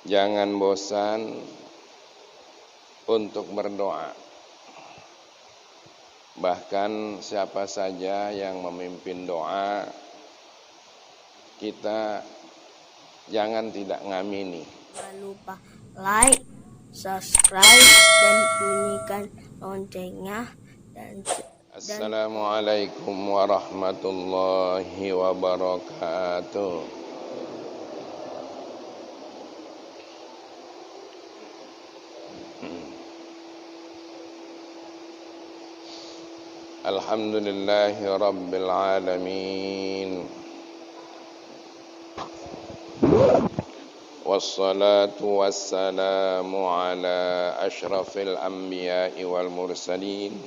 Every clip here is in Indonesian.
Jangan bosan untuk berdoa. Bahkan siapa saja yang memimpin doa, kita jangan tidak ngamini. Jangan lupa like, subscribe, dan bunyikan loncengnya. Assalamualaikum warahmatullahi wabarakatuh. Alhamdulillahi rabbil alamin. Wassalatu wassalamu ala ashrafil anbiya'i wal mursalin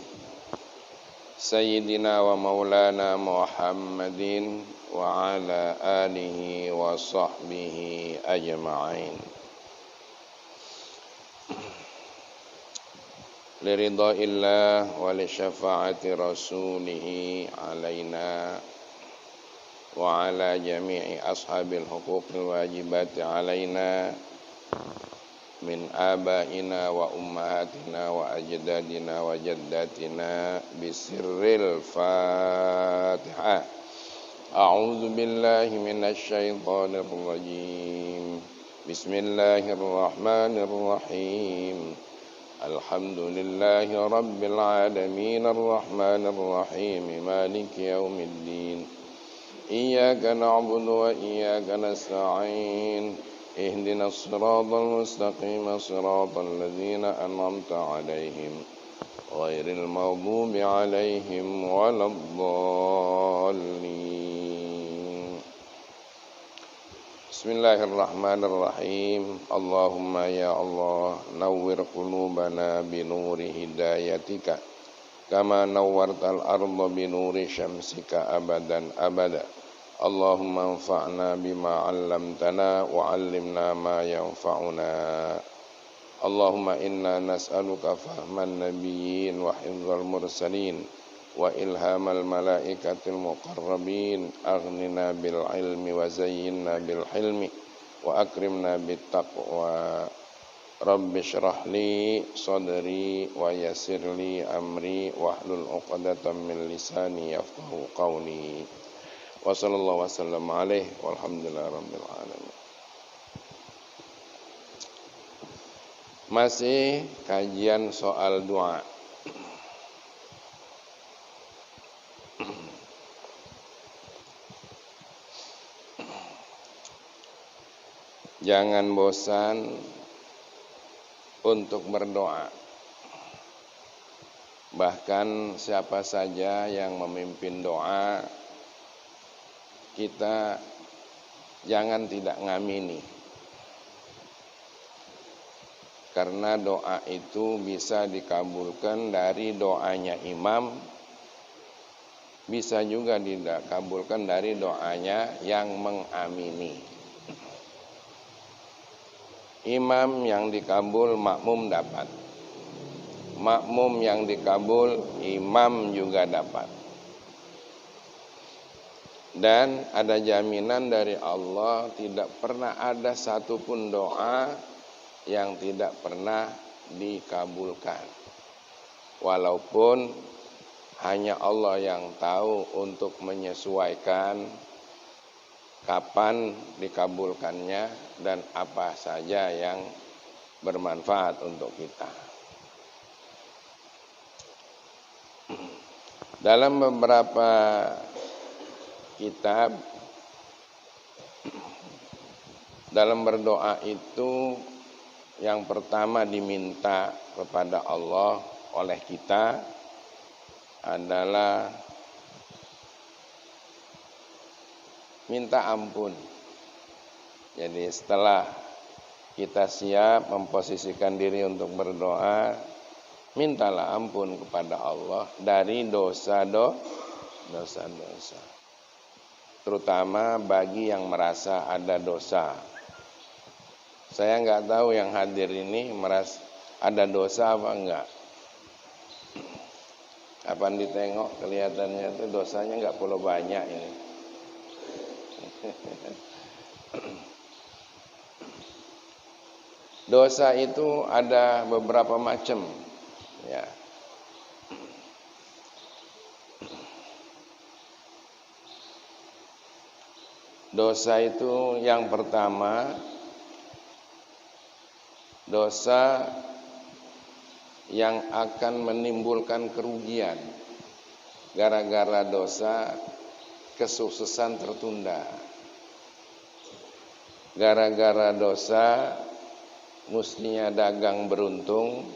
Sayyidina wa maulana Muhammadin wa ala alihi wa sahbihi ajma'in. Liridha'illah wa li syafa'ati rasulihi alaina wa ala jami'i ashabil huquqil wajibati alaina min abaina wa ummahatina wa ajdadina wa jaddatina bisirril Fatihah. A'udzu billahi minasy syaithanir rajim. Bismillahirrahmanirrahim. Alhamdulillahi rabbil alamin arrahmanir rahim maliki yaumiddin. Iyyaka na'budu wa iyyaka nasta'in. Ihdinas siratal mustaqim siratal ladzina an'amta 'alaihim ghairil maghdubi 'alaihim waladdallin. Bismillahirrahmanirrahim. Allahumma ya Allah, nawwir qulubana binuri hidayatika kama nawwartal arda binuri syamsika abadan abada. Allahumma anfa'na bima 'allamtana wa 'allimna ma yanfa'una. Allahumma inna nas'aluka fahman nabiyyin wa hifdzal mursalin wa ilhamal malaikatil muqarrabin. Aghnina bil ilmi wa zayyinna bil hilmi wa akrimna bit taqwa. Rabbi shrah li sadri wa yassir li amri wahlul 'uqdatam min lisani yafqahu qawli. Wa sallallahu wasallam alaihi walhamdulillahi rabbil alamin. Masih kajian soal doa. Jangan bosan untuk berdoa. Bahkan siapa saja yang memimpin doa, kita jangan tidak ngamini. Karena doa itu bisa dikabulkan dari doanya imam, bisa juga dikabulkan dari doanya yang mengamini. Imam yang dikabul, makmum dapat. Makmum yang dikabul, imam juga dapat. Dan ada jaminan dari Allah, tidak pernah ada satupun doa yang tidak pernah dikabulkan. Walaupun hanya Allah yang tahu untuk menyesuaikan kapan dikabulkannya dan apa saja yang bermanfaat untuk kita. Dalam beberapa kitab, dalam berdoa itu yang pertama diminta kepada Allah oleh kita adalah minta ampun. Jadi setelah kita siap memposisikan diri untuk berdoa, mintalah ampun kepada Allah dari dosa-dosa. Terutama bagi yang merasa ada dosa. Saya nggak tahu yang hadir ini merasa ada dosa apa enggak. Kapan ditengok kelihatannya itu dosanya nggak perlu banyak ini. Dosa itu ada beberapa macam, ya. Dosa itu yang pertama, dosa yang akan menimbulkan kerugian. Gara-gara dosa kesuksesan tertunda. Gara-gara dosa mestinya dagang beruntung,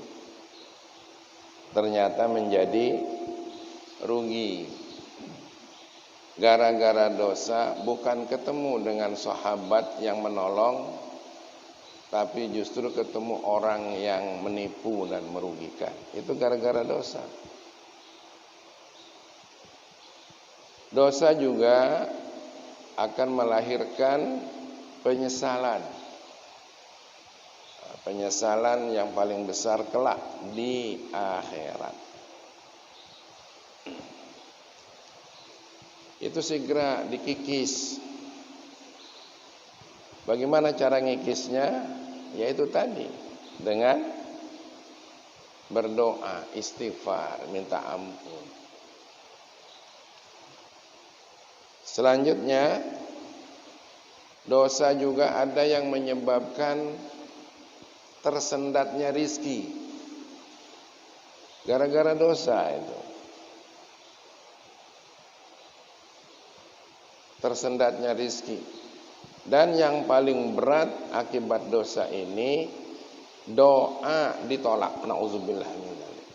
ternyata menjadi rugi. Gara-gara dosa bukan ketemu dengan sahabat yang menolong, tapi justru ketemu orang yang menipu dan merugikan. Itu gara-gara dosa. Dosa juga akan melahirkan penyesalan. Penyesalan yang paling besar kelak di akhirat. Itu segera dikikis. Bagaimana cara ngikisnya? Yaitu tadi, dengan berdoa, istighfar, minta ampun. Selanjutnya, dosa juga ada yang menyebabkan tersendatnya rizki. Gara-gara dosa itu. Tersendatnya rizki. Dan yang paling berat akibat dosa ini, doa ditolak. Na'udzubillah min dzalik.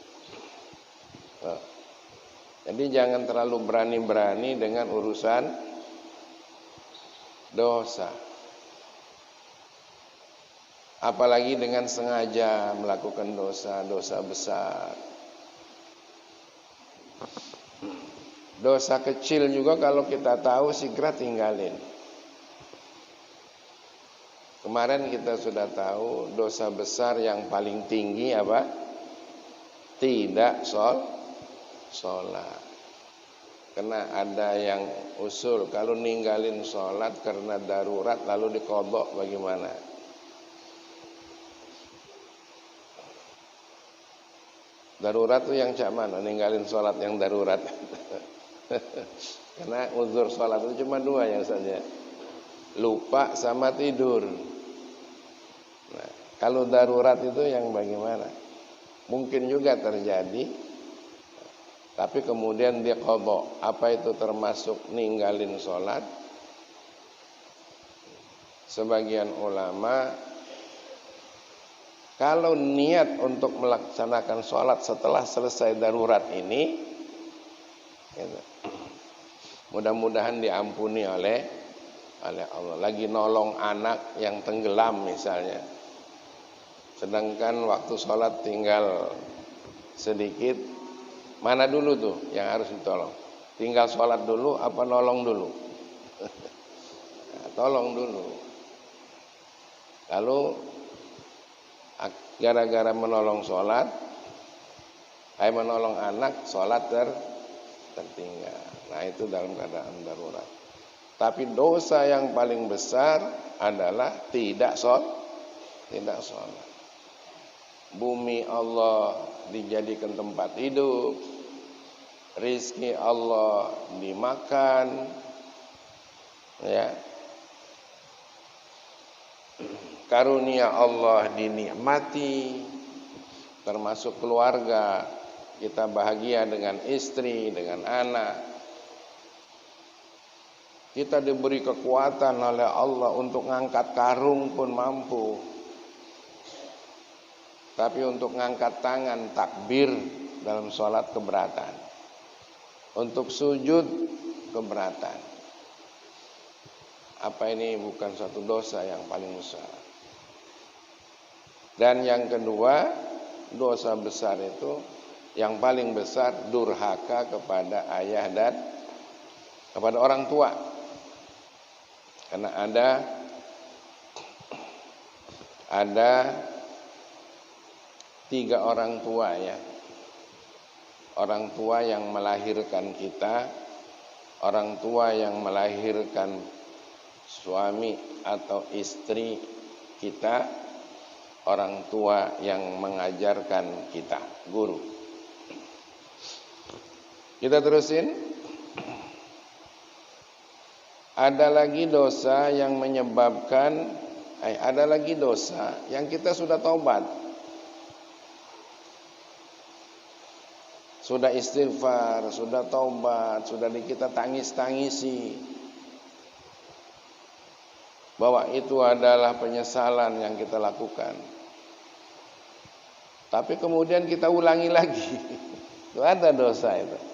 Jadi jangan terlalu berani-berani dengan urusan dosa. Apalagi dengan sengaja melakukan dosa besar. Dosa kecil juga kalau kita tahu segera tinggalin. Kemarin kita sudah tahu dosa besar yang paling tinggi apa? Tidak sholat. Karena ada yang usul kalau ninggalin sholat karena darurat lalu diqadha bagaimana? Darurat tuh yang cak mana? Ninggalin sholat yang darurat. Karena uzur sholat itu cuma dua yang saja, lupa sama tidur. Nah, kalau darurat itu yang bagaimana? Mungkin juga terjadi, tapi kemudian dia qadha. Apa itu termasuk ninggalin sholat? Sebagian ulama, kalau niat untuk melaksanakan sholat setelah selesai darurat ini, mudah-mudahan diampuni oleh Allah. Lagi nolong anak yang tenggelam misalnya, sedangkan waktu sholat tinggal sedikit, mana dulu tuh yang harus ditolong? Tinggal sholat dulu apa nolong dulu? Nah, tolong dulu. Lalu gara-gara menolong sholat, menolong anak, sholat tertinggal. Nah itu dalam keadaan darurat. Tapi dosa yang paling besar adalah tidak sholat. Bumi Allah dijadikan tempat hidup, rizki Allah dimakan, ya, karunia Allah dinikmati, termasuk keluarga. Kita bahagia dengan istri, dengan anak. Kita diberi kekuatan oleh Allah untuk ngangkat karung pun mampu. Tapi untuk ngangkat tangan takbir dalam sholat keberatan. Untuk sujud keberatan. Apa ini bukan suatu dosa yang paling besar? Dan yang kedua, dosa besar itu yang paling besar durhaka kepada ayah dan kepada orang tua. Karena ada 3 orang tua, ya. Orang tua yang melahirkan kita, orang tua yang melahirkan suami atau istri kita, orang tua yang mengajarkan kita, guru. Kita terusin. Ada lagi dosa yang menyebabkan, ada lagi dosa yang kita sudah taubat, sudah istighfar, sudah taubat, sudah kita tangis-tangisi bahwa itu adalah penyesalan yang kita lakukan. Tapi kemudian kita ulangi lagi. Itu ada dosa itu.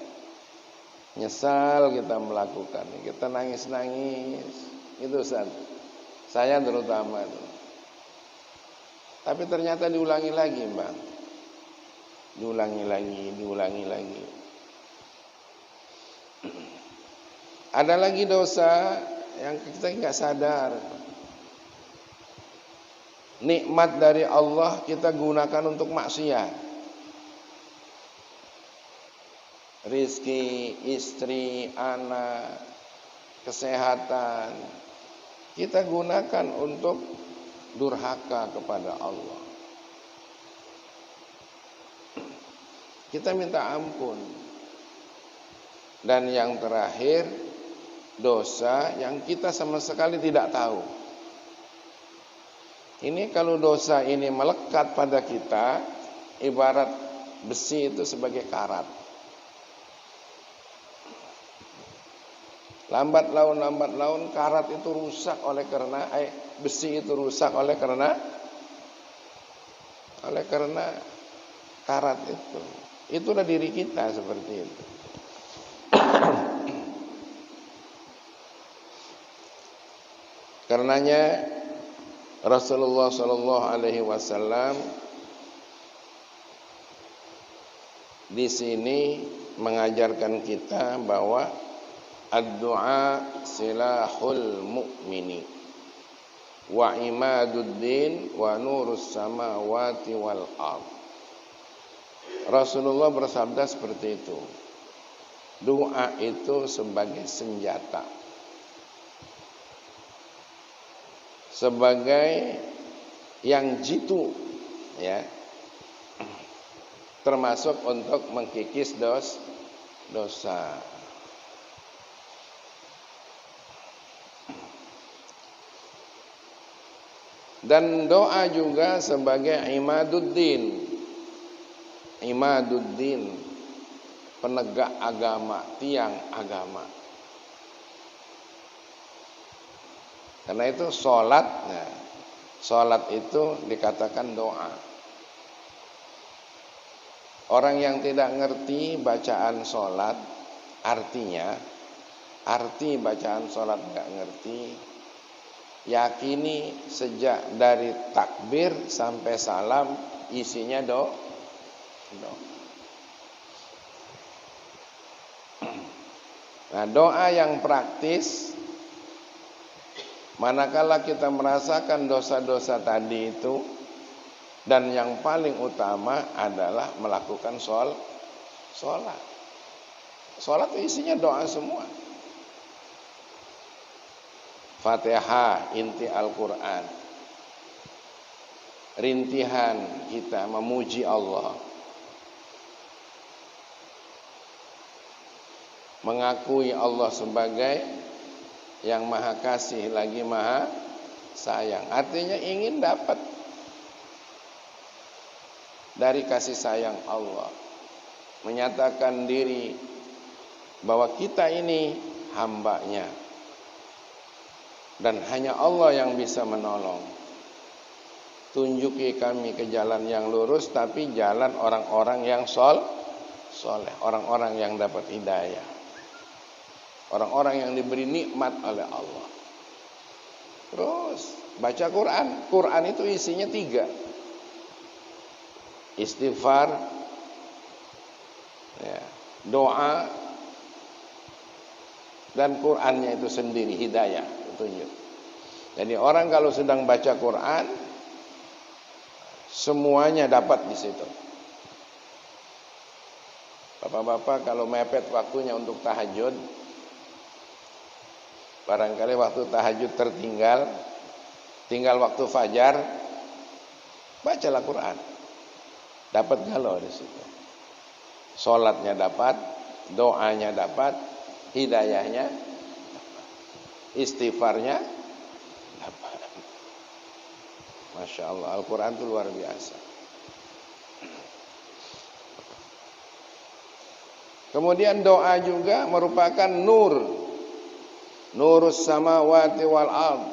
Nyesal kita melakukan, kita nangis-nangis. Itu Ustaz. Saya terutama itu. Tapi ternyata diulangi lagi, Bang. Diulangi lagi. Ada lagi dosa yang kita nggak sadar. Nikmat dari Allah kita gunakan untuk maksiat. Rizki, istri, anak, kesehatan kita gunakan untuk durhaka kepada Allah. Kita minta ampun. Dan yang terakhir, dosa yang kita sama sekali tidak tahu. Ini kalau dosa ini melekat pada kita, ibarat besi itu sebagai karat. Lambat laun karat itu rusak oleh karena besi itu rusak oleh karena karat itu. Itulah diri kita seperti itu. Karenanya Rasulullah Shallallahu Alaihi Wasallam di sini mengajarkan kita bahwa ad-du'a silahul mu'mini wa imaduddin wa nurus samawati wal ard. Rasulullah bersabda seperti itu. Doa itu sebagai senjata, sebagai yang jitu, ya, termasuk untuk mengkikis dosa. Dan doa juga sebagai imaduddin, penegak agama, tiang agama. Karena itu sholat itu dikatakan doa. Orang yang tidak ngerti bacaan sholat, arti bacaan sholat nggak ngerti, yakini sejak dari takbir sampai salam isinya doa. Nah, doa yang praktis, manakala kita merasakan dosa-dosa tadi itu, dan yang paling utama adalah melakukan sholat. Sholat itu isinya doa semua. Fatihah inti Al-Quran, rintihan kita memuji Allah, mengakui Allah sebagai yang maha kasih lagi maha sayang. Artinya ingin dapat dari kasih sayang Allah, menyatakan diri bahwa kita ini hambanya dan hanya Allah yang bisa menolong. Tunjuki kami ke jalan yang lurus, tapi jalan orang-orang yang soleh, orang-orang yang dapat hidayah, orang-orang yang diberi nikmat oleh Allah. Terus baca Quran. Quran itu isinya 3. Istighfar, ya, doa, dan Qurannya itu sendiri hidayah, petunjuk. Jadi orang kalau sedang baca Quran, semuanya dapat di situ. Bapak-bapak kalau mepet waktunya untuk tahajud, barangkali waktu tahajud tinggal waktu fajar, Bacalah Quran. Dapat galau di situ. Salatnya dapat, doanya dapat, hidayahnya, istighfarnya dapat. Masya Allah, Al-Quran itu luar biasa. Kemudian doa juga merupakan nur. Nurus samawati wal ard.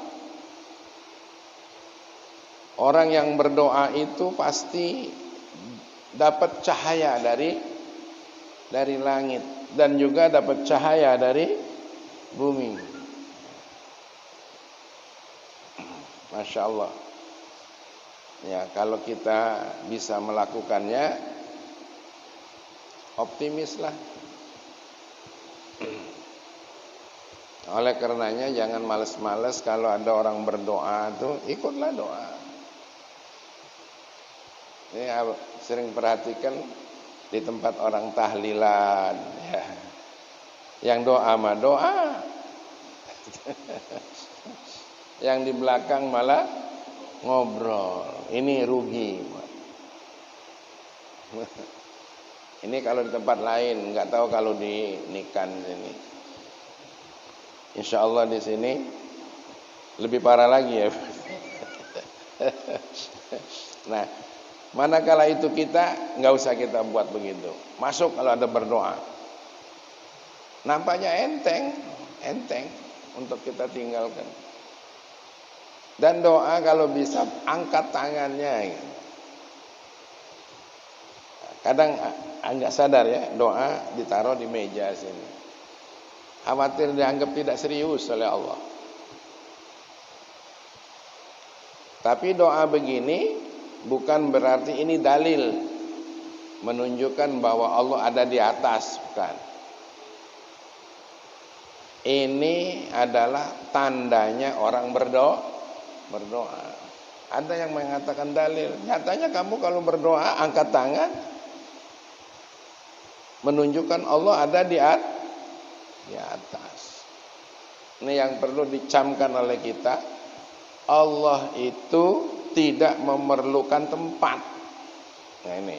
Orang yang berdoa itu pasti dapat cahaya dari langit dan juga dapat cahaya dari bumi. Masya Allah. Ya, kalau kita bisa melakukannya, optimislah. Oleh karenanya jangan males-males kalau ada orang berdoa tuh ikutlah doa. Ini sering perhatikan di tempat orang tahlilan, ya. Yang doa mah doa, yang di belakang malah ngobrol. Ini rugi. Ini kalau di tempat lain, nggak tahu kalau di Nikan sini. Insya Allah di sini lebih parah lagi ya. Nah, manakala itu kita nggak usah kita buat begitu. Masuk kalau ada berdoa. Nampaknya enteng untuk kita tinggalkan. Dan doa kalau bisa angkat tangannya. Kadang nggak sadar ya, doa ditaruh di meja sini. Khawatir dianggap tidak serius oleh Allah. Tapi doa begini bukan berarti ini dalil menunjukkan bahwa Allah ada di atas, bukan. Ini adalah tandanya orang berdoa. Ada yang mengatakan dalil. Nyatanya kamu kalau berdoa angkat tangan menunjukkan Allah ada di atas. Ini yang perlu dicamkan oleh kita. Allah itu tidak memerlukan tempat. Nah ini.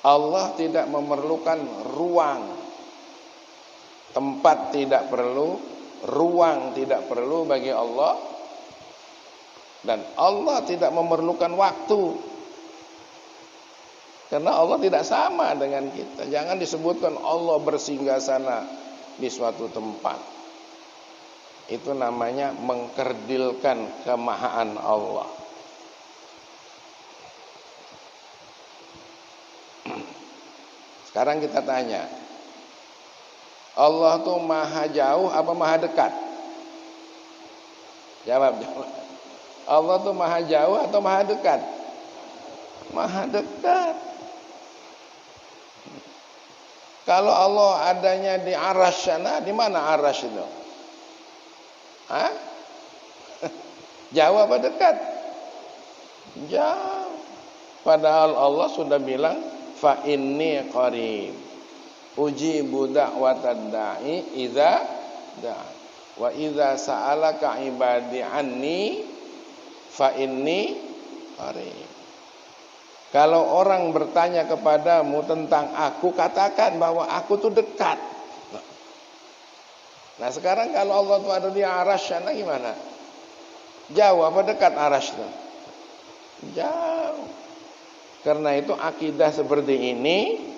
Allah tidak memerlukan ruang. Tempat tidak perlu, ruang tidak perlu bagi Allah. Dan Allah tidak memerlukan waktu. Karena Allah tidak sama dengan kita. Jangan disebutkan Allah bersinggasana di suatu tempat. Itu namanya mengkerdilkan kemahaan Allah. Sekarang kita tanya, Allah tuh maha jauh apa maha dekat? Jawab. Allah tuh maha jauh atau maha dekat? Maha dekat. Kalau Allah adanya di arasy sana, di mana arasy itu? Hah? Jauh apa dekat? Jauh. Padahal Allah sudah bilang, fa inni qarib. Ujibu da'watad da'i idza da'a. Wa idza sa'alaka ibadi anni fa inni qarib. Kalau orang bertanya kepadamu tentang aku, katakan bahwa aku tuh dekat. Nah sekarang kalau Allah tuh ada di arasy sana gimana? Jauh apa dekat arasy itu? Jauh. Karena itu akidah seperti ini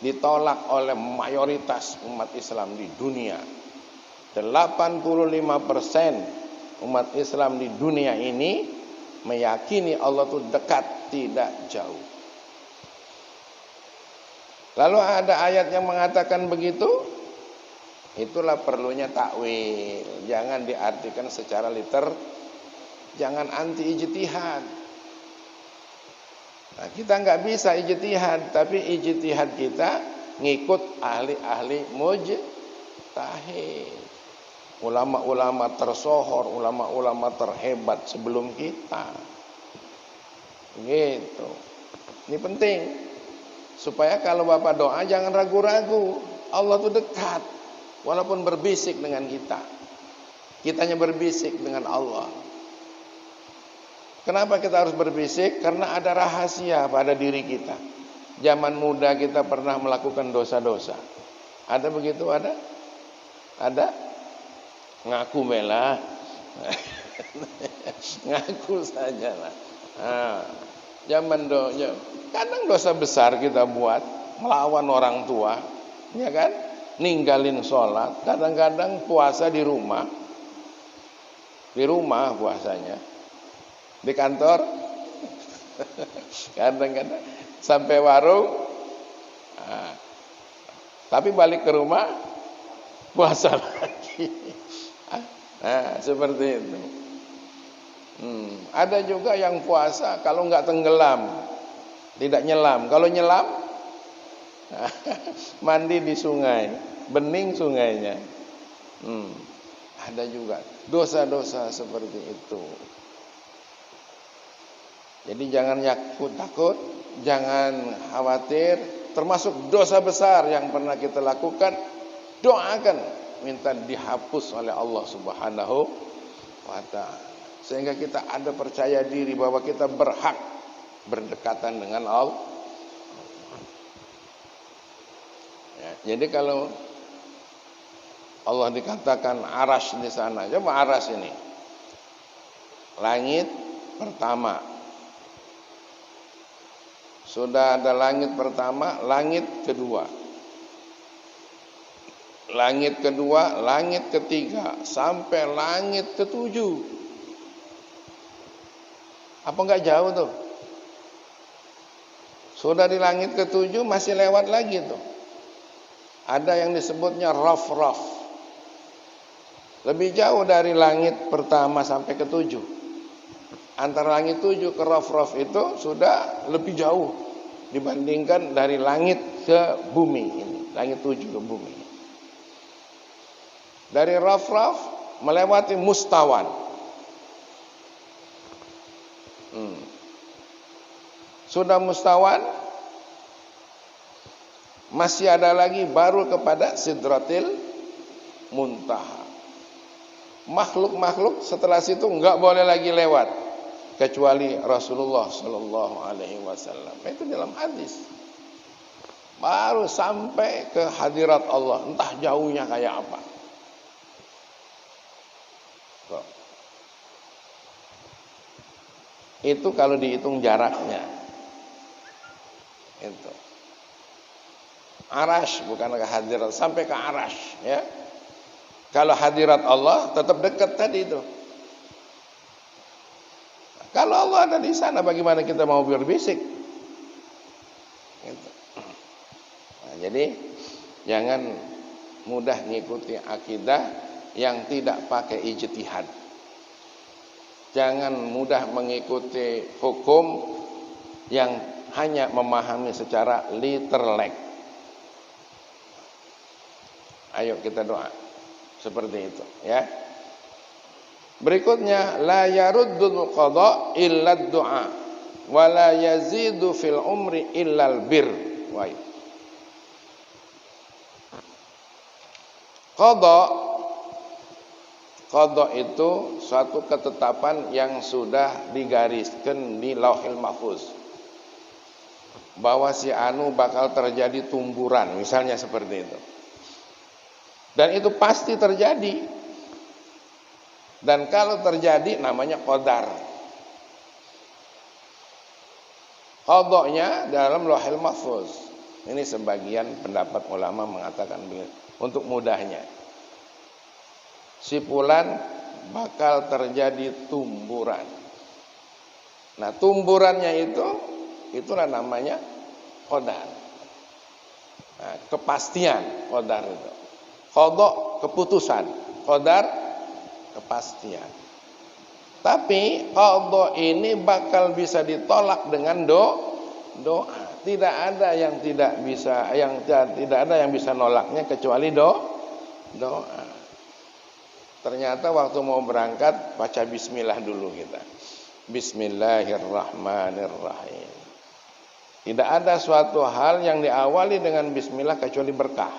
ditolak oleh mayoritas umat Islam di dunia. 85% umat Islam di dunia ini meyakini Allah itu dekat, tidak jauh. Lalu ada ayat yang mengatakan begitu. Itulah perlunya takwil. Jangan diartikan secara liter. Jangan anti ijtihad. Nah, kita nggak bisa ijtihad, tapi ijtihad kita ngikut ahli-ahli mujtahid. Ulama-ulama tersohor, ulama-ulama terhebat sebelum kita. Gitu. Ini penting. Supaya kalau Bapak doa jangan ragu-ragu. Allah itu dekat. Walaupun berbisik dengan kita. Kitanya berbisik dengan Allah. Kenapa kita harus berbisik? Karena ada rahasia pada diri kita. Zaman muda kita pernah melakukan dosa-dosa. Ada begitu? Ada? Ada? Ngaku melah. Ngaku saja lah. Nah, kadang dosa besar kita buat, melawan orang tua, ya kan? Ninggalin sholat. Kadang-kadang puasa di rumah puasanya. Di kantor kadang-kadang sampai warung, tapi balik ke rumah puasa lagi. Nah, seperti itu. Ada juga yang puasa kalau nggak tenggelam, tidak nyelam. Kalau nyelam mandi di sungai, bening sungainya. Ada juga dosa-dosa seperti itu. Jadi jangan takut, jangan khawatir. Termasuk dosa besar yang pernah kita lakukan, doakan, minta dihapus oleh Allah Subhanahu wa ta'ala. Sehingga kita ada percaya diri bahwa kita berhak berdekatan dengan Allah. Ya, jadi kalau Allah dikatakan arasy di sana, coba arasy ini. Langit pertama. Sudah ada langit pertama, langit kedua. Langit kedua, langit ketiga, sampai langit ketujuh. Apa enggak jauh tuh? Sudah di langit ketujuh masih lewat lagi tuh. Ada yang disebutnya raf-raf. Lebih jauh dari langit pertama sampai ketujuh. Antara langit 7 ke raf-raf itu sudah lebih jauh dibandingkan dari langit ke bumi ini. Langit 7 ke bumi. Dari raf-raf melewati mustawan. Sudah mustawan, masih ada lagi baru kepada sidratil muntaha. Makhluk-makhluk setelah situ enggak boleh lagi lewat kecuali Rasulullah sallallahu alaihi wasallam. Itu dalam hadis. Baru sampai ke hadirat Allah, entah jauhnya kayak apa. Itu kalau dihitung jaraknya. Itu. Arash bukan ke hadirat, sampai ke arash, ya. Kalau hadirat Allah tetap dekat tadi itu. Kalau Allah ada di sana, bagaimana kita mau berbisik? Gitu. Nah, jadi jangan mudah mengikuti akidah yang tidak pakai ijtihad. Jangan mudah mengikuti hukum yang hanya memahami secara literlek. Ayo kita doa seperti itu, ya. Berikutnya, la yaruddul qada illa du'a wa la yazidu fil umri illa al bir. Qada itu suatu ketetapan yang sudah digariskan di Lauhil Mahfuz. Bahwa si anu bakal terjadi tumburan, misalnya seperti itu. Dan itu pasti terjadi. Dan kalau terjadi namanya qadar. Qadanya dalam Lauhil Mahfuz. Ini sebagian pendapat ulama mengatakan untuk mudahnya. Si fulan bakal terjadi tumburan. Nah, tumburannya itulah namanya qadar. Nah, kepastian qadar itu. Qada keputusan, qadar kepastian. Tapi qada ini bakal bisa ditolak dengan doa. Tidak ada yang tidak ada yang bisa nolaknya kecuali doa. Ternyata waktu mau berangkat baca bismillah dulu kita. Bismillahirrahmanirrahim. Tidak ada suatu hal yang diawali dengan bismillah kecuali berkah.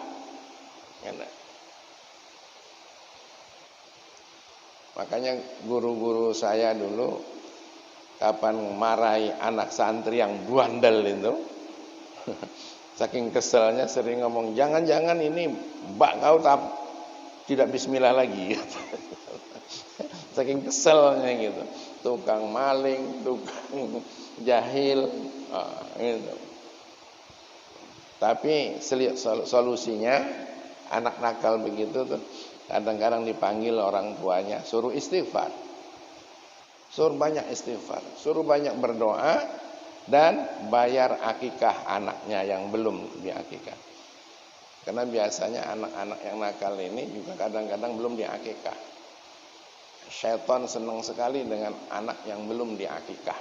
Makanya guru-guru saya dulu kapan marahi anak santri yang buandel itu. Saking keselnya sering ngomong, jangan-jangan ini mbak kau tidak bismillah lagi. Saking keselnya gitu. Tukang maling, tukang jahil, gitu. Tapi solusinya anak nakal begitu tuh kadang-kadang dipanggil orang tuanya, suruh istighfar. Suruh banyak istighfar, suruh banyak berdoa, dan bayar akikah anaknya yang belum diakikah. Karena biasanya anak-anak yang nakal ini juga kadang-kadang belum diakikah. Syaitan senang sekali dengan anak yang belum diakikah.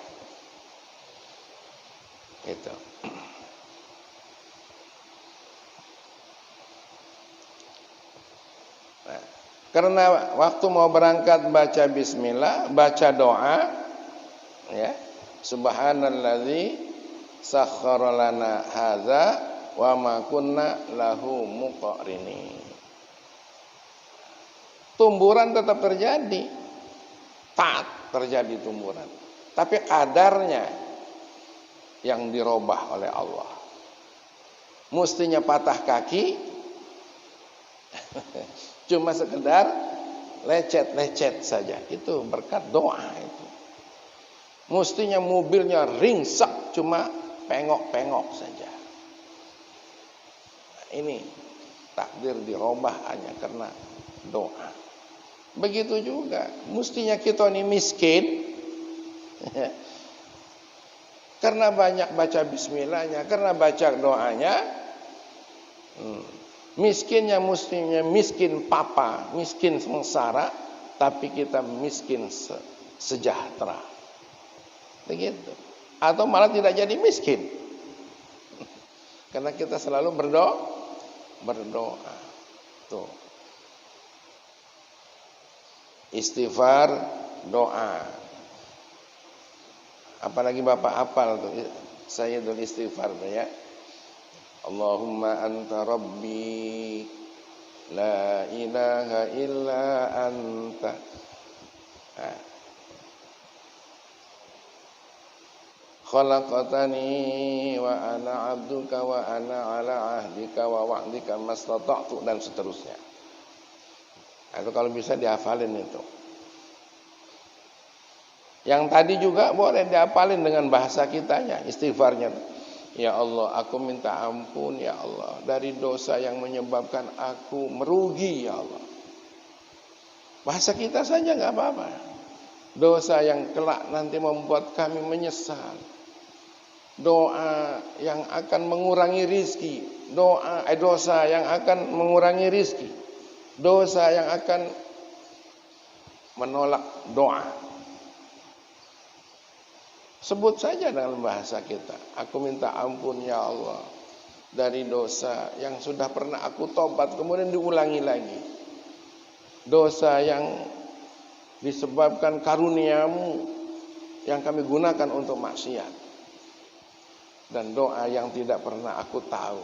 Itu. Nah, karena waktu mau berangkat baca bismillah, baca doa, ya. Subhanalladzi sakhkhara lana hadza wa ma kunna lahu muqrinin. Tumburan tetap terjadi. Terjadi tumburan. Tapi kadarnya yang dirubah oleh Allah. Mestinya patah kaki cuma sekedar lecet-lecet saja. Itu berkat doa itu. Mestinya mobilnya ringsek cuma pengok-pengok saja. Nah, ini takdir dirubah hanya karena doa. Begitu juga, mestinya kita ini miskin karena banyak baca bismillahnya, karena baca doanya. Miskinnya mestinya miskin papa, miskin sengsara, tapi kita miskin sejahtera. Begitu. Atau malah tidak jadi miskin. Karena kita selalu berdoa. Tuh. Istighfar, doa. Apalagi Bapak hafal tuh Sayyidul Istighfar tuh ya. Allahumma anta rabbi la ilaha illa anta. Nah. Khalaqatani wa ana 'abduka wa ana 'ala 'ahdika wa wa'dika mastata'tu, dan seterusnya. Itu kalau bisa dihafalin itu. Yang tadi juga boleh dihafalin dengan bahasa kitanya, istighfarnya. Ya Allah, aku minta ampun ya Allah dari dosa yang menyebabkan aku merugi ya Allah. Bahasa kita saja enggak apa-apa. Dosa yang kelak nanti membuat kami menyesal. Doa yang akan mengurangi rizki, dosa yang akan mengurangi rizki, dosa yang akan menolak doa. Sebut saja dalam bahasa kita, aku minta ampun ya Allah dari dosa yang sudah pernah aku tobat kemudian diulangi lagi, dosa yang disebabkan karuniamu yang kami gunakan untuk maksiat, dan doa yang tidak pernah aku tahu.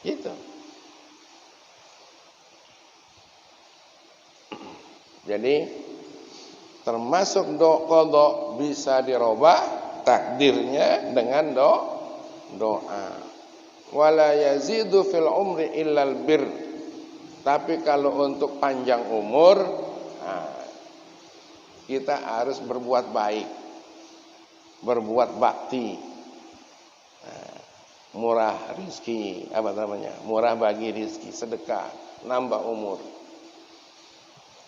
Gitu. Jadi termasuk qadha bisa dirubah takdirnya dengan doa. Wala yazidu fil umri illal bir. Tapi kalau untuk panjang umur, kita harus berbuat baik, berbuat bakti. Murah rizki, murah bagi rizki, sedekah, nambah umur,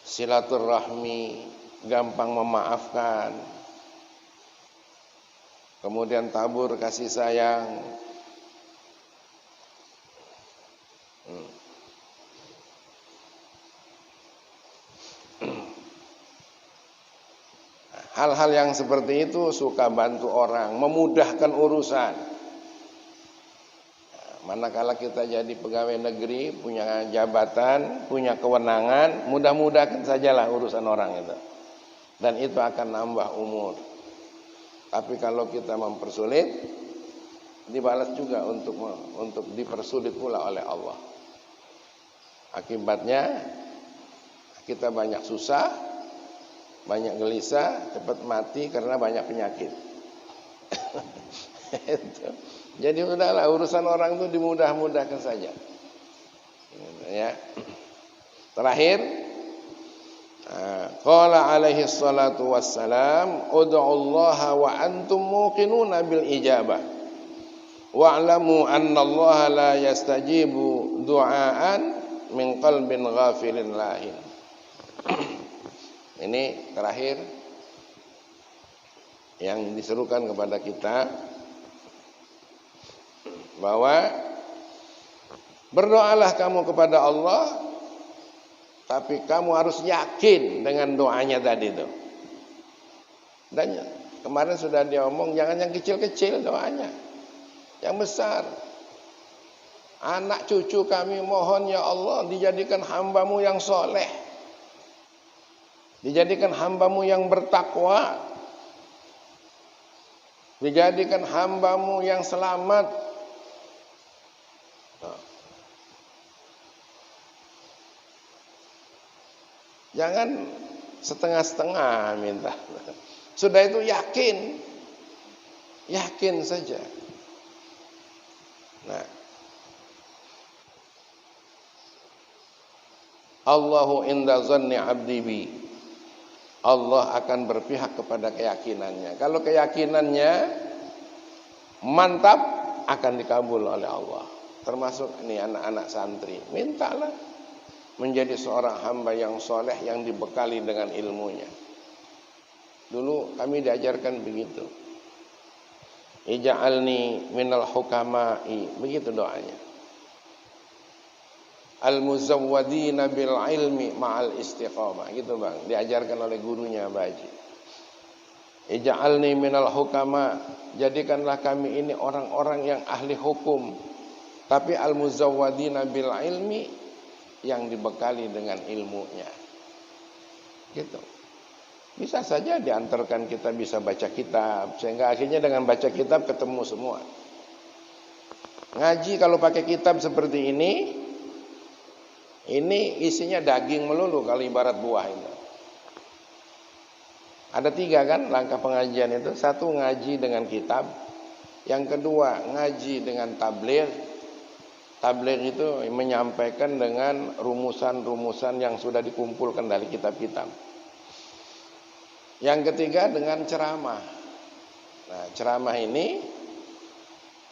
silaturahmi, gampang memaafkan, kemudian tabur kasih sayang. Hal-hal yang seperti itu suka bantu orang, memudahkan urusan. Manakala kita jadi pegawai negeri, punya jabatan, punya kewenangan, mudah-mudahkan sajalah urusan orang itu. Dan itu akan nambah umur. Tapi kalau kita mempersulit, dibalas juga untuk dipersulit pula oleh Allah. Akibatnya kita banyak susah, banyak gelisah, cepat mati karena banyak penyakit. Jadi udahlah, urusan orang itu dimudah-mudahkan saja. Ya. Terakhir, qala alaihi salatu wassalam, ud'ullaha wa antum muqinuna bil ijabah. Wa'lamu anna Allah la yastajibu du'aan min qalbin ghafilin lahin. Ini terakhir yang diserukan kepada kita, bahwa berdoalah kamu kepada Allah, tapi kamu harus yakin dengan doanya tadi itu. Dan kemarin sudah dia omong, jangan yang kecil-kecil doanya, yang besar. Anak cucu kami mohon ya Allah dijadikan hambamu yang soleh, dijadikan hambamu yang bertakwa, dijadikan hambamu yang selamat. Jangan setengah-setengah minta. Sudah itu yakin, yakin saja. Nah, Allahu inda zanni abdi bi. Allah akan berpihak kepada keyakinannya. Kalau keyakinannya mantap, akan dikabul oleh Allah. Termasuk ini anak-anak santri, mintalah menjadi seorang hamba yang soleh, yang dibekali dengan ilmunya. Dulu kami diajarkan begitu, ij'alni minal hukama'i, begitu doanya. Al-muzawwadina bil ilmi ma'al istiqamah, gitu bang, diajarkan oleh gurunya Baji. Ij'alni minal hukama, jadikanlah kami ini orang-orang yang ahli hukum, tapi al-muzawwadina bil ilmi, yang dibekali dengan ilmunya. Gitu. Bisa saja diantarkan kita bisa baca kitab, sehingga akhirnya dengan baca kitab ketemu semua. Ngaji kalau pakai kitab seperti ini isinya daging melulu kalau ibarat buah itu. Ada 3 kan langkah pengajian itu. 1, ngaji dengan kitab. Yang kedua, ngaji dengan tabligh. Tabligh itu menyampaikan dengan rumusan-rumusan yang sudah dikumpulkan dari kitab-kitab. Yang ketiga dengan ceramah. Nah, ceramah ini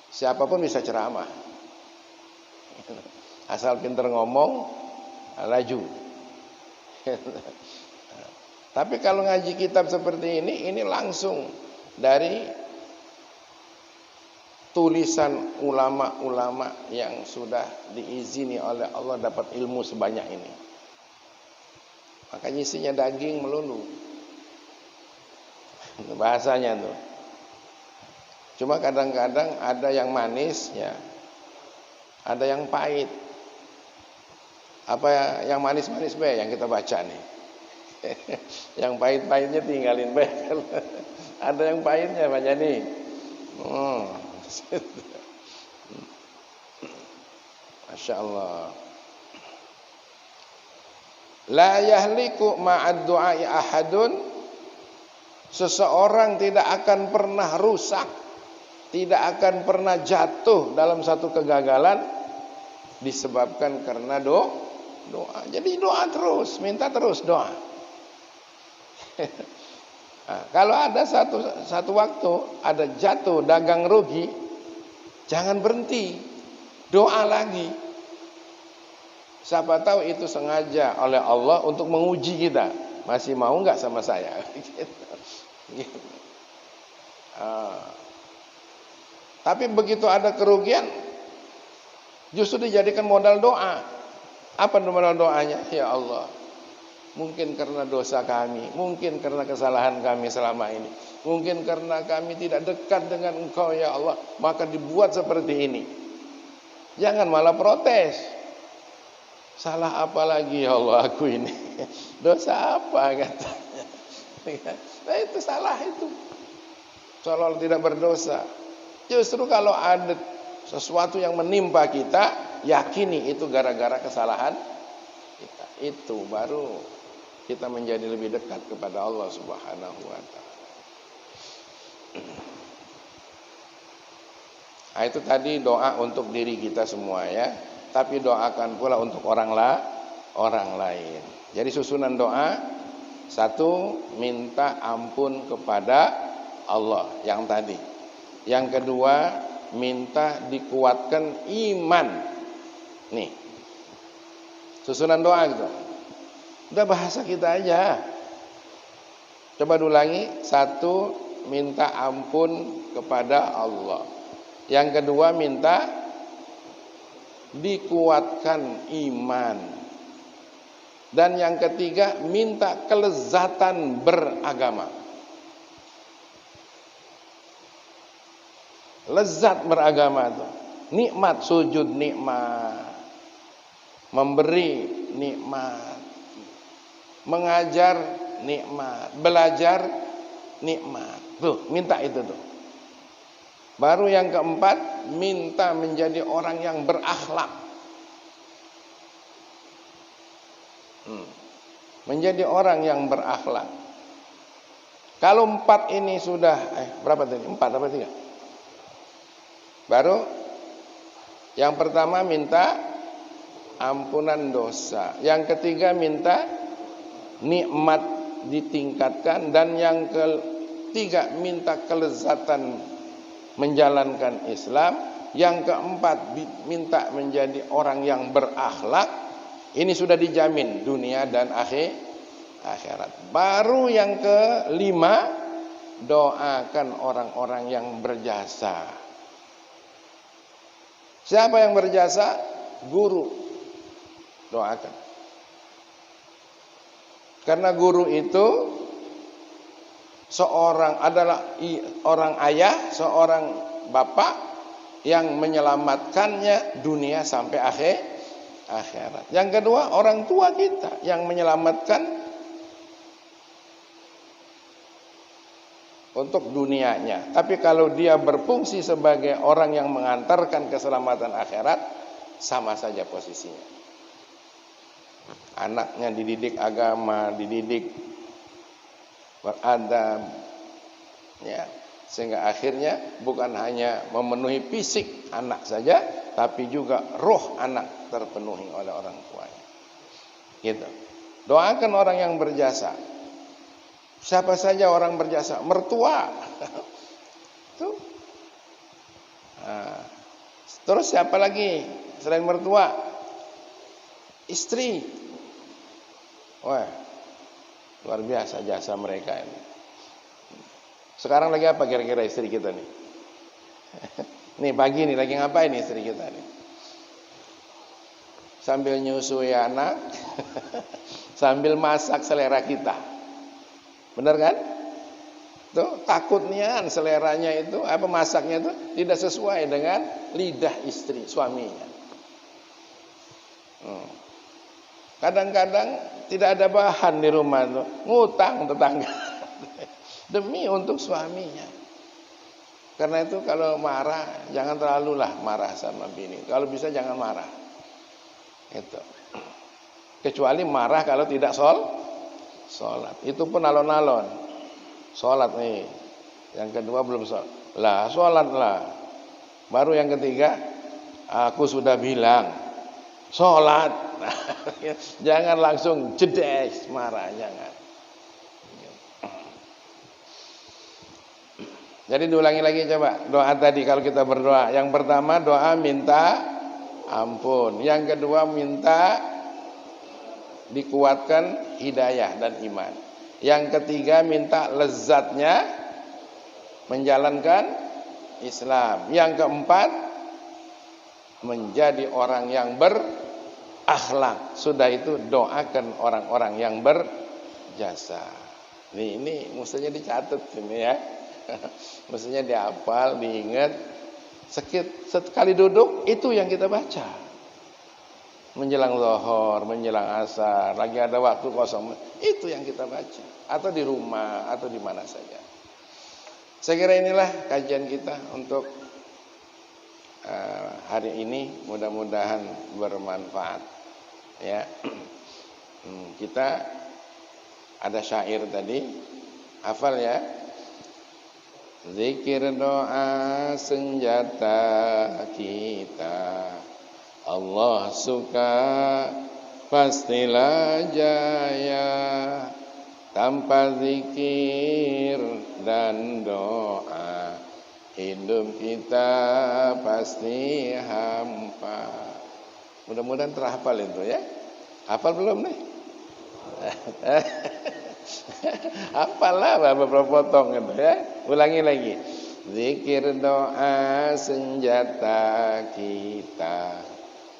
siapapun bisa ceramah. Asal pintar ngomong, laju. Tapi kalau ngaji kitab seperti ini langsung dari tulisan ulama-ulama yang sudah diizini oleh Allah dapat ilmu sebanyak ini. Makanya isinya daging melulu. Bahasanya tuh. Cuma kadang-kadang ada yang manis ya, ada yang pahit. Apa yang manis-manis be yang kita baca nih. Yang pahit-pahitnya tinggalin be. Ada yang pahitnya banyak nih. Masya Allah. La yahliku ma'ad du'ai ahadun. Seseorang tidak akan pernah rusak, tidak akan pernah jatuh dalam satu kegagalan disebabkan karena doa. Jadi doa terus, minta terus doa. Nah, kalau ada satu waktu ada jatuh dagang rugi, jangan berhenti, doa lagi. Siapa tahu itu sengaja oleh Allah untuk menguji kita, masih mau nggak sama saya? Gitu. Tapi begitu ada kerugian, justru dijadikan modal doa. Apa modal doanya? Ya Allah, mungkin karena dosa kami, mungkin karena kesalahan kami selama ini, mungkin karena kami tidak dekat dengan Engkau ya Allah, maka dibuat seperti ini. Jangan malah protes. Salah apa lagi ya Allah aku ini? Dosa apa katanya? Nah itu salah itu. Seolah tidak berdosa. Justru kalau ada sesuatu yang menimpa kita, yakini itu gara-gara kesalahan kita. Itu baru kita menjadi lebih dekat kepada Allah Subhanahu wa taala. Nah, itu tadi doa untuk diri kita semua ya. Tapi doakan pula untuk orang lain. Jadi susunan doa, satu, minta ampun kepada Allah yang tadi. Yang kedua, minta dikuatkan iman. Nih, susunan doa gitu. Udah bahasa kita aja. Coba ulangi. Satu, minta ampun kepada Allah. Yang kedua, minta dikuatkan iman. Dan yang ketiga, minta kelezatan beragama. Lezat beragama itu nikmat, sujud nikmat, memberi nikmat, mengajar nikmat, belajar nikmat. Tuh, minta itu tuh. Baru yang keempat, minta menjadi orang yang berakhlak. Menjadi orang yang berakhlak. Kalau empat ini sudah, berapa tadi? Empat apa tiga? Baru yang pertama minta ampunan dosa. Yang ketiga minta nikmat ditingkatkan. Dan yang ketiga minta kelezatan menjalankan Islam. Yang keempat minta menjadi orang yang berakhlak. Ini sudah dijamin dunia dan akhirat. Baru yang kelima, doakan orang-orang yang berjasa. Siapa yang berjasa? Guru. Doakan. Karena guru itu adalah orang ayah, seorang bapak yang menyelamatkannya dunia sampai akhirat. Yang kedua, orang tua kita yang menyelamatkan untuk dunianya. Tapi kalau dia berfungsi sebagai orang yang mengantarkan keselamatan akhirat, sama saja posisinya. Anaknya dididik agama, dididik beradab, ya, sehingga akhirnya bukan hanya memenuhi fisik anak saja, tapi juga roh anak terpenuhi oleh orang tuanya. Gitu. Doakan orang yang berjasa. Siapa saja orang berjasa? Mertua. Tuh. Nah, terus siapa lagi selain mertua? Istri. Wah, luar biasa jasa mereka ini. Sekarang lagi apa kira-kira istri kita nih? Nih pagi nih lagi ngapain nih istri kita nih? Sambil nyusui anak, sambil masak selera kita. Benar kan? Tuh, takutnya seleranya itu, masaknya itu tidak sesuai dengan lidah istri, suaminya. Kadang-kadang tidak ada bahan di rumah tuh, ngutang tetangga demi untuk suaminya. Karena itu kalau marah jangan terlalulah marah sama bini. Kalau bisa jangan marah. Itu. Kecuali marah kalau tidak sholat. Itu pun alon-alon. Sholat nih. Yang kedua belum sholat. Lah sholat lah. Baru yang ketiga, aku sudah bilang sholat. Jangan langsung jedes marah, jangan. Jadi diulangi lagi coba doa tadi kalau kita berdoa. Yang pertama doa minta ampun. Yang kedua minta dikuatkan hidayah dan iman. Yang ketiga minta lezatnya menjalankan Islam. Yang keempat menjadi orang yang berakhlak. Sudah itu doakan orang-orang yang berjasa. Ini mestinya dicatat ini ya. Mestinya dihafal, diingat. Sekali duduk itu yang kita baca. Menjelang zuhur, menjelang asar, lagi ada waktu kosong, itu yang kita baca. Atau di rumah, atau di mana saja. Saya kira inilah kajian kita untuk hari ini. Mudah-mudahan bermanfaat. Ya, kita Ada syair tadi, hafal ya. Zikir doa senjata kita, Allah suka pastilah jaya. Tanpa zikir dan doa, hidup kita pasti hampa. Mudah-mudahan terhafal itu ya. Hafal belum nih? Hafal lah beberapa potong gitu ya. Ulangi lagi. Zikir doa senjata kita,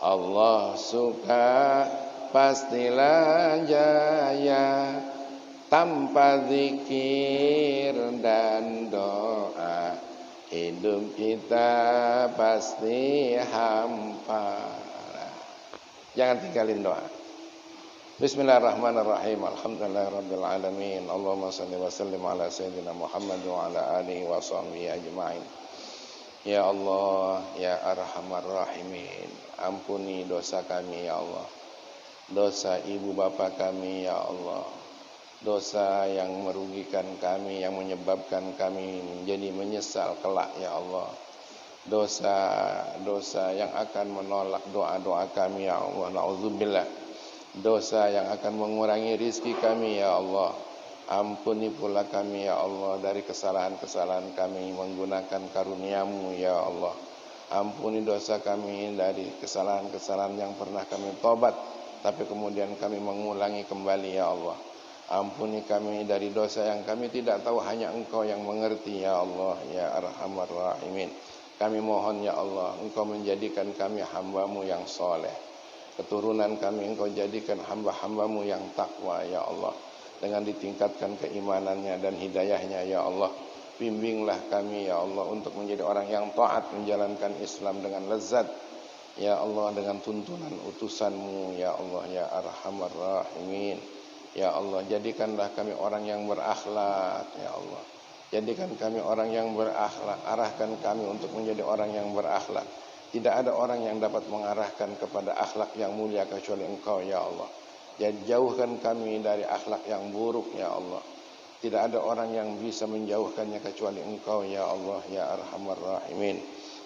Allah suka pastilah jaya. Tanpa zikir dan doa, hidup kita pasti hampa. Jangan tinggalin doa. Bismillahirrahmanirrahim. Alhamdulillahirabbil alamin. Allahumma shalli wa sallim ala sayyidina Muhammad wa ala alihi wa sahbihi ajmain. Ya Allah, ya Arhamar Rahimin, ampuni dosa kami ya Allah. Dosa ibu bapa kami ya Allah. Dosa yang merugikan kami, yang menyebabkan kami menjadi menyesal kelak ya Allah. Dosa yang akan menolak doa-doa kami ya Allah. Na'udzubillah. Dosa yang akan mengurangi rizki kami ya Allah. Ampuni pula kami ya Allah dari kesalahan-kesalahan kami menggunakan karunia-Mu ya Allah. Ampuni dosa kami dari kesalahan-kesalahan yang pernah kami tobat, tapi kemudian kami mengulangi kembali ya Allah. Ampuni kami dari dosa yang kami tidak tahu, hanya Engkau yang mengerti ya Allah ya Arhamar Rahimin. Kami mohon ya Allah, Engkau menjadikan kami hamba-Mu yang soleh. Keturunan kami Engkau jadikan hamba-hamba-Mu yang takwa ya Allah. Dengan ditingkatkan keimanannya dan hidayahnya ya Allah. Bimbinglah kami ya Allah untuk menjadi orang yang taat menjalankan Islam dengan lezat ya Allah, dengan tuntunan utusan-Mu ya Allah ya Arhamar Rahimin. Ya Allah, jadikanlah kami orang yang berakhlak ya Allah. Jadikan kami orang yang berakhlak. Arahkan kami untuk menjadi orang yang berakhlak. Tidak ada orang yang dapat mengarahkan kepada akhlak yang mulia kecuali Engkau ya Allah. Jauhkan kami dari akhlak yang buruk ya Allah. Tidak ada orang yang bisa menjauhkannya kecuali Engkau ya Allah ya Arhamar Rahimin.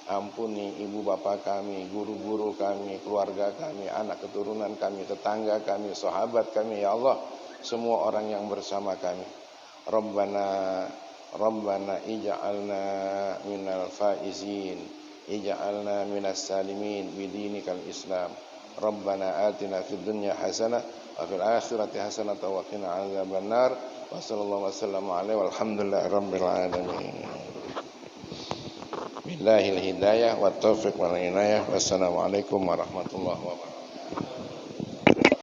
Ampuni ibu bapa kami, guru-guru kami, keluarga kami, anak keturunan kami, tetangga kami, sahabat kami ya Allah. Semua orang yang bersama kami. Rabbana ij'alna minal faizin, ij'alna minas salimin bidinikal Islam. Rabbana atina fid dunya hasanah wa fil akhirati hasanah wa qina adzabannar. Wa sallallahu wasallam alaihi walhamdulillahi rabbil alamin. Billahil hidayah wat taufiq wal inayah. Wassalamualaikum warahmatullahi wabarakatuh.